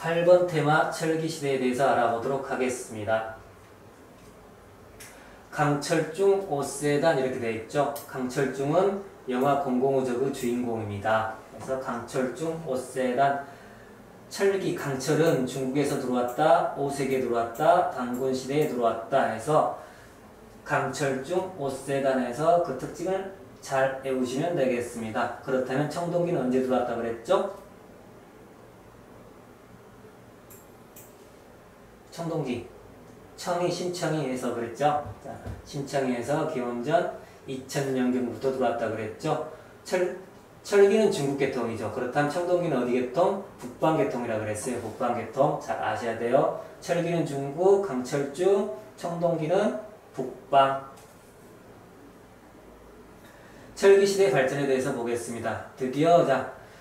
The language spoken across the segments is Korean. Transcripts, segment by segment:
8번 테마 철기시대에 대해서 알아보도록 하겠습니다. 강철중 5세단 이렇게 되어 있죠. 강철중은 영화 005 적의 주인공입니다. 그래서 강철중 5세단 철기 강철은 중국에서 들어왔다, 5세기에 들어왔다, 단군시대에 들어왔다 해서 강철중 5세단에서 그 특징을 잘 외우시면 되겠습니다. 그렇다면 청동기는 언제 들어왔다 그랬죠? 청동기 청이 신청이에서 그랬죠. 자, 신청이에서 기원전 2000년경부터 들어왔다 그랬죠. 철기는 중국 계통이죠. 그렇다면 청동기는 어디 계통? 북방 계통이라 그랬어요. 북방 계통 잘 아셔야 돼요. 철기는 중국, 강철중, 청동기는 북방. 철기시대 발전에 대해서 보겠습니다. 드디어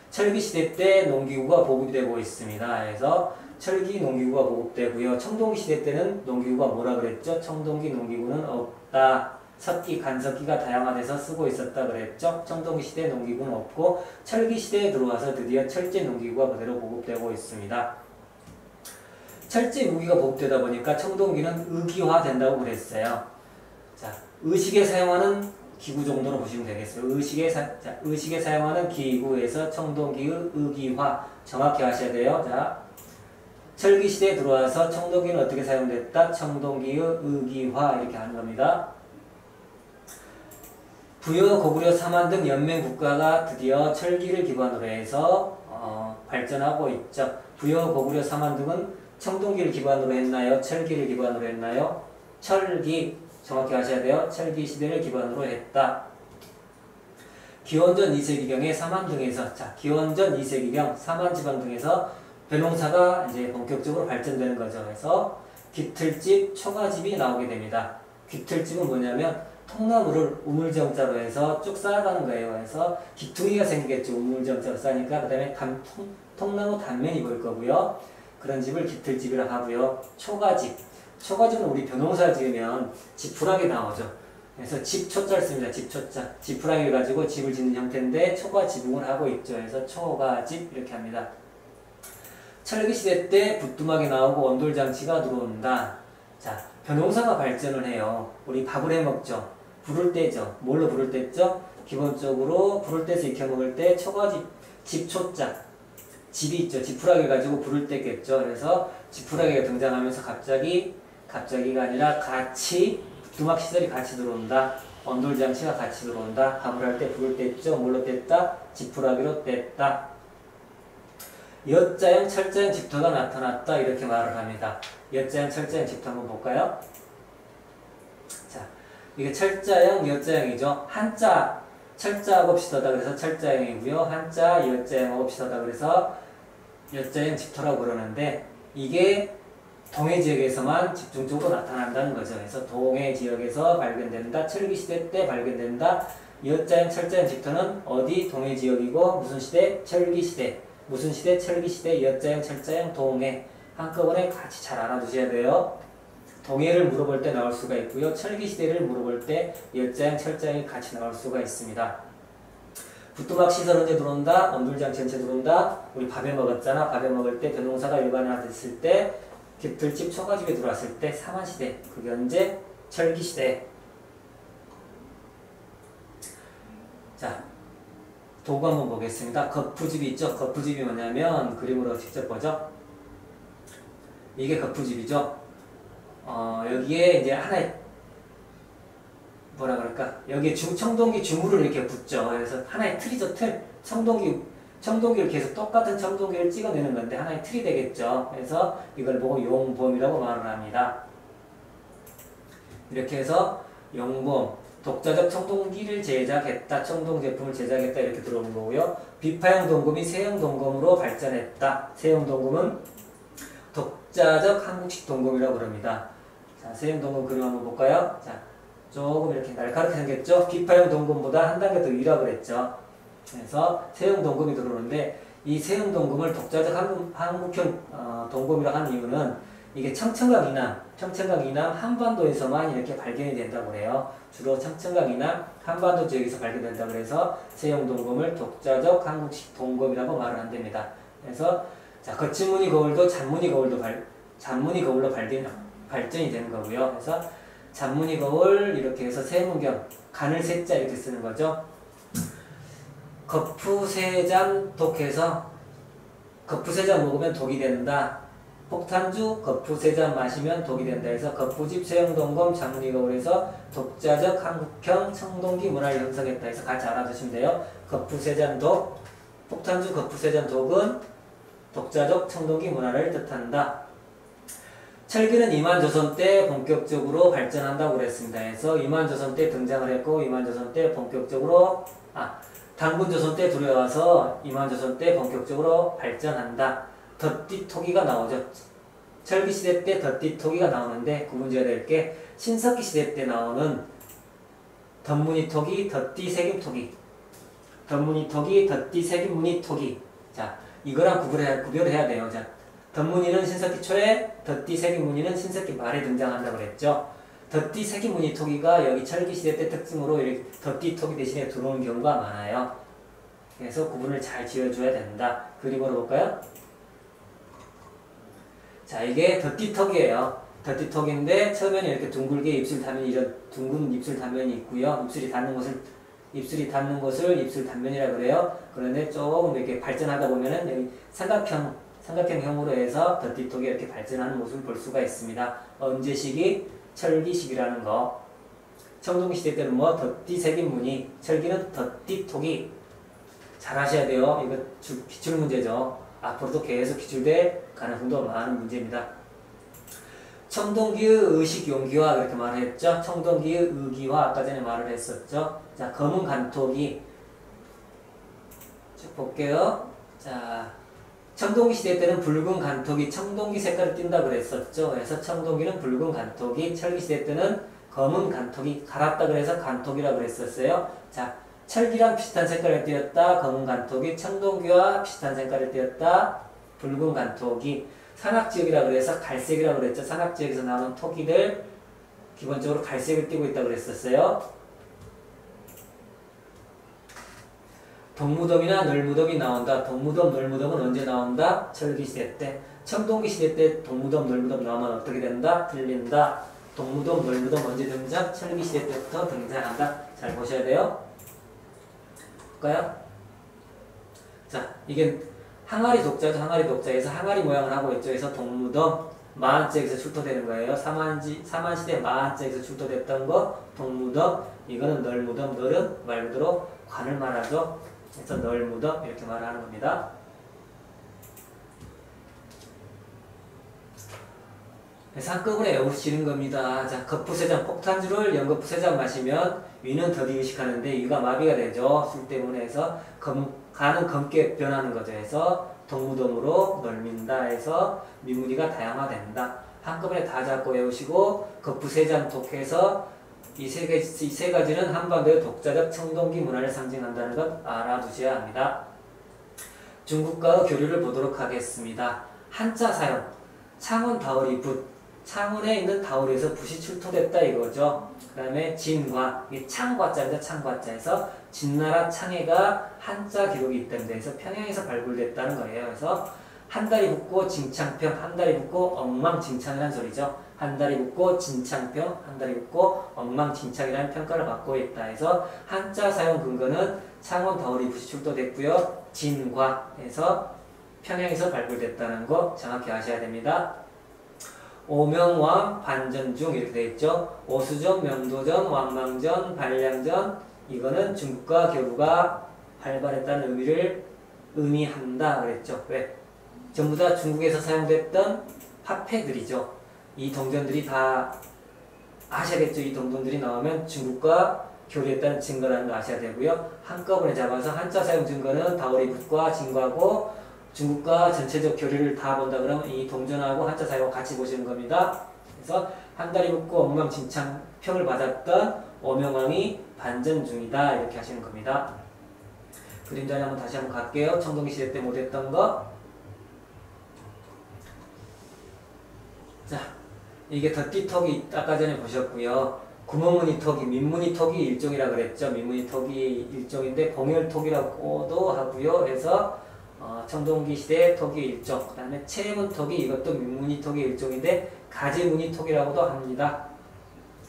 철기시대 때 농기구가 보급이 되고 있습니다. 그래서 철기 농기구가 보급되고요. 청동기 시대 때는 농기구가 뭐라 그랬죠? 청동기 농기구는 없다. 석기, 간석기가 다양화돼서 쓰고 있었다 그랬죠? 청동기 시대 농기구는 없고 철기 시대에 들어와서 드디어 철제 농기구가 그대로 보급되고 있습니다. 철제 무기가 보급되다 보니까 청동기는 의기화 된다고 그랬어요. 자, 의식에 사용하는 기구 정도로 보시면 되겠어요. 의식에 사용하는 기구에서 청동기의 의기화 정확히 하셔야 돼요. 자, 철기시대에 들어와서 청동기는 어떻게 사용됐다? 청동기의 의기화 이렇게 하는 겁니다. 부여, 고구려, 삼한 등 연맹 국가가 드디어 철기를 기반으로 해서 발전하고 있죠. 부여, 고구려, 삼한 등은 청동기를 기반으로 했나요? 철기를 기반으로 했나요? 철기 정확히 하셔야 돼요. 철기 시대를 기반으로 했다. 기원전 2세기경에 삼한 등에서 기원전 2세기경 삼한 지방 등에서 벼농사가 이제 본격적으로 발전되는 거죠. 그래서 귀틀집, 초가집이 나오게 됩니다. 귀틀집은 뭐냐면 통나무를 우물정자로 해서 쭉 쌓아가는 거예요. 그래서 기퉁이가 생기겠죠. 우물정자로 쌓으니까. 그 다음에 통나무 단면이 보일 거고요. 그런 집을 귀틀집이라고 하고요. 초가집은 우리 벼농사 지으면 지푸라기 나오죠. 그래서 집초자를 씁니다. 집초자. 지푸라기를 가지고 집을 짓는 형태인데 초가 지붕을 하고 있죠. 그래서 초가집 이렇게 합니다. 철기시대 때 부뚜막이 나오고 온돌장치가 들어온다. 자, 벼농사가 발전을 해요. 우리 밥을 해 먹죠. 불을 떼죠. 뭘로 불을 뗐죠? 기본적으로 불을 떼서 익혀 먹을 때 초가집, 집초자. 집이 있죠. 지푸라기를 가지고 불을 뗐겠죠. 그래서 지푸라기가 등장하면서 갑자기가 아니라 같이 부뚜막 시설이 같이 들어온다. 온돌장치가 같이 들어온다. 밥을 할 때 불을 뗐죠. 뭘로 뗐다? 지푸라기로 뗐다. 여자형, 철자형 집터가 나타났다 이렇게 말을 합니다. 여자형, 철자형 집터 한번 볼까요? 자, 이게 철자형, 여자형이죠. 한자, 철자하고 비슷하다 그래서 철자형이고요. 한자, 여자형하고 비슷하다 그래서 여자형 집터라고 그러는데 이게 동해 지역에서만 집중적으로 나타난다는 거죠. 그래서 동해 지역에서 발견된다. 철기시대 때 발견된다. 여자형, 철자형 집터는 어디? 동해 지역이고 무슨 시대? 철기시대. 무슨 시대? 철기시대, 여자형, 철자형, 동해. 한꺼번에 같이 잘 알아두셔야 돼요. 동해를 물어볼 때 나올 수가 있고요. 철기시대를 물어볼 때 여자형, 철자형이 같이 나올 수가 있습니다. 부뚜막 시설 언제 들어온다? 온돌장치 언제 들어온다? 우리 밥에 먹었잖아. 밥에 먹을 때 벼농사가 일반화됐을 때 깃들집 초가집에 들어왔을 때 삼한시대. 그게 언제? 철기시대. 자, 도구 한번 보겠습니다. 거푸집이 있죠. 거푸집이 뭐냐면 그림으로 직접 보죠. 이게 거푸집이죠. 여기에 이제 하나의 뭐라 그럴까? 여기에 청동기 주물을 이렇게 붙죠. 그래서 하나의 틀이죠. 틀. 청동기를 계속 똑같은 청동기를 찍어내는 건데 하나의 틀이 되겠죠. 그래서 이걸 보고 용범이라고 말을 합니다. 이렇게 해서 용범. 독자적 청동기를 제작했다. 청동 제품을 제작했다. 이렇게 들어오는 거고요. 비파형 동검이 세형 동검으로 발전했다. 세형 동검은 독자적 한국식 동검이라고 그럽니다. 자, 세형 동검 그림 한번 볼까요? 자, 조금 이렇게 날카롭게 생겼죠? 비파형 동검보다 한 단계 더 위라고 그랬죠. 그래서 세형 동검이 들어오는데 이 세형 동검을 독자적 한국형 동검이라고 하는 이유는 이게 청천강 이남 한반도에서만 이렇게 발견이 된다고 그래요. 주로 청천강 이남 한반도 지역에서 발견된다고 그래서 세형 동검을 독자적 한국식 동검이라고 말을 한답니다. 그래서 자, 거친 무늬 거울도 잔무늬 거울로 발전이 되는 거고요. 그래서 잔무늬 거울 이렇게 해서 세문경 간을 세자 이렇게 쓰는 거죠. 거푸세잔 독해서 거푸세잔 먹으면 독이 된다. 폭탄주 거푸세잔 마시면 독이 된다 해서 거푸집 세영동검 잔무늬 거울에서 독자적 한국형 청동기 문화를 형성했다 해서 같이 알아두시면 돼요. 거푸세잔 독, 폭탄주 거푸세잔 독은 독자적 청동기 문화를 뜻한다. 철기는 이만조선 때 본격적으로 발전한다고 그랬습니다. 그래서 이만조선 때 등장을 했고 이만조선 때 본격적으로 당군조선 때 들어와서 이만조선 때 본격적으로 발전한다. 덧띠토기가 나오죠. 철기시대 때 덧띠토기가 나오는데 구분지어야 될 게 신석기시대 때 나오는 덧무늬토기, 덧띠새김토기 덧무늬토기, 덧띠새김무늬토기 자, 이거랑 구별을 해야 돼요. 자, 덧무늬는 신석기 초에, 덧띠새김무늬는 신석기 말에 등장한다고 그랬죠. 덧띠새김무늬토기가 여기 철기시대 때 특징으로 이렇게 덧띠토기 대신에 들어오는 경우가 많아요. 그래서 구분을 잘 지어줘야 된다. 그림으로 볼까요? 자, 이게 덧띠턱이에요. 덧띠턱인데 처음에는 이렇게 둥글게 입술 단면이 이런 둥근 입술 단면이 있고요. 입술이 닿는 곳을 입술 단면이라 그래요. 그런데 조금 이렇게 발전하다 보면은 여기 삼각형형으로 해서 덧띠턱이 이렇게 발전하는 모습을 볼 수가 있습니다. 언제 시기? 철기 시기라는 거. 청동기 시대 때는 뭐 덧띠새김 무늬, 철기는 덧띠턱이 잘 하셔야 돼요. 이거 기출 문제죠. 앞으로도 계속 기출될 가능성도 많은 문제입니다. 청동기의 의식용기화 그렇게 말을 했죠. 청동기의 의기화 아까 전에 말을 했었죠. 자, 검은 간톡이 쭉 볼게요. 자, 청동기 시대 때는 붉은 간톡이 청동기 색깔을 띈다 그랬었죠. 그래서 청동기는 붉은 간톡이, 철기 시대 때는 검은 간톡이 갈았다 그래서 간톡이라 그랬었어요. 자, 철기랑 비슷한 색깔을 띄었다. 검은 간톡이 청동기와 비슷한 색깔을 띄었다. 붉은 간톡이 산악지역이라 그래서 갈색이라 그랬죠. 산악지역에서 나오는 토기들 기본적으로 갈색을 띄고 있다고 그랬었어요. 동무덤이나 널무덤이 나온다. 동무덤, 널무덤은 언제 나온다? 철기시대 때. 청동기 시대 때 동무덤, 널무덤 나오면 어떻게 된다? 틀린다. 동무덤, 널무덤 언제 등장? 철기시대 때부터 등장한다. 잘 보셔야 돼요. 볼까요? 자, 이게 항아리 독자죠. 항아리 독자에서 항아리 모양을 하고 있죠. 그래서 동무덤, 마한짝에서 출토되는 거예요. 사만시대 마한짝에서 출토됐던 거 동무덤, 이거는 널무덤, 널은 말 그대로 관을 말하죠. 그래서 널무덤 이렇게 말하는 겁니다. 그래서 한꺼번에 외우시는 겁니다. 자, 거푸세잔 폭탄주를 연거푸세잔 마시면 위는 더디 의식하는데 위가 마비가 되죠. 술 때문에 해서 간은 검게 변하는 거죠. 해서 동무덤으로 널민다 해서 미무늬가 다양화된다. 한꺼번에 다 잡고 외우시고 거푸세잔 독해서 이 세 가지는 한반도의 독자적 청동기 문화를 상징한다는 것 알아두셔야 합니다. 중국과의 교류를 보도록 하겠습니다. 한자 사용, 창원 다오리 붓, 창원에 있는 다오리에서 붓이 출토됐다 이거죠. 그 다음에 진과, 이게 창과자입니다. 창과자에서 진나라 창해가 한자 기록이 있다는 데에서 평양에서 발굴됐다는 거예요. 그래서 한 다리 붙고 징창평, 한 다리 붙고 엉망진창이라는 소리죠. 한 다리 붙고 진창평, 한 다리 붙고 엉망진창이라는 평가를 받고 있다 해서 한자 사용 근거는 창원 다오리 붓이 출토됐고요. 진과에서 평양에서 발굴됐다는 거 정확히 아셔야 됩니다. 오명왕 반전중 이렇게 되어 있죠. 오수전, 명도전, 왕망전, 반량전 이거는 중국과 교류가 활발했다는 의미를 의미한다 그랬죠. 왜? 전부 다 중국에서 사용됐던 화폐들이죠. 이 동전들이 다 아셔야겠죠. 이 동전들이 나오면 중국과 교류했다는 증거라는 거 아셔야 되고요. 한꺼번에 잡아서 한자 사용 증거는 다오리 붓과 진과고 중국과 전체적 교류를 다 본다 그러면 이 동전하고 한자 사용 같이 보시는 겁니다. 그래서 한 다리 붙고 엉망진창 평을 받았던 오명왕이 반전 중이다 이렇게 하시는 겁니다. 그림 자리 한번 다시 한번 갈게요. 청동기 시대 때 못했던 거. 자, 이게 덧띠턱이 아까 전에 보셨고요. 구멍무늬턱이 민무늬턱이 일종이라 그랬죠. 민무늬턱이 일종인데 봉열턱이라고도 하고요. 그래서 청동기 시대 토기의 일종, 그 다음에 채문토기, 이것도 민무늬토기의 일종인데 가지무늬토기라고도 합니다.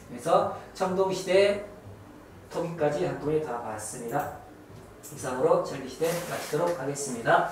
그래서 청동시대 토기까지 한꺼번에 다 봤습니다. 이상으로 전기시대 마치도록 하겠습니다.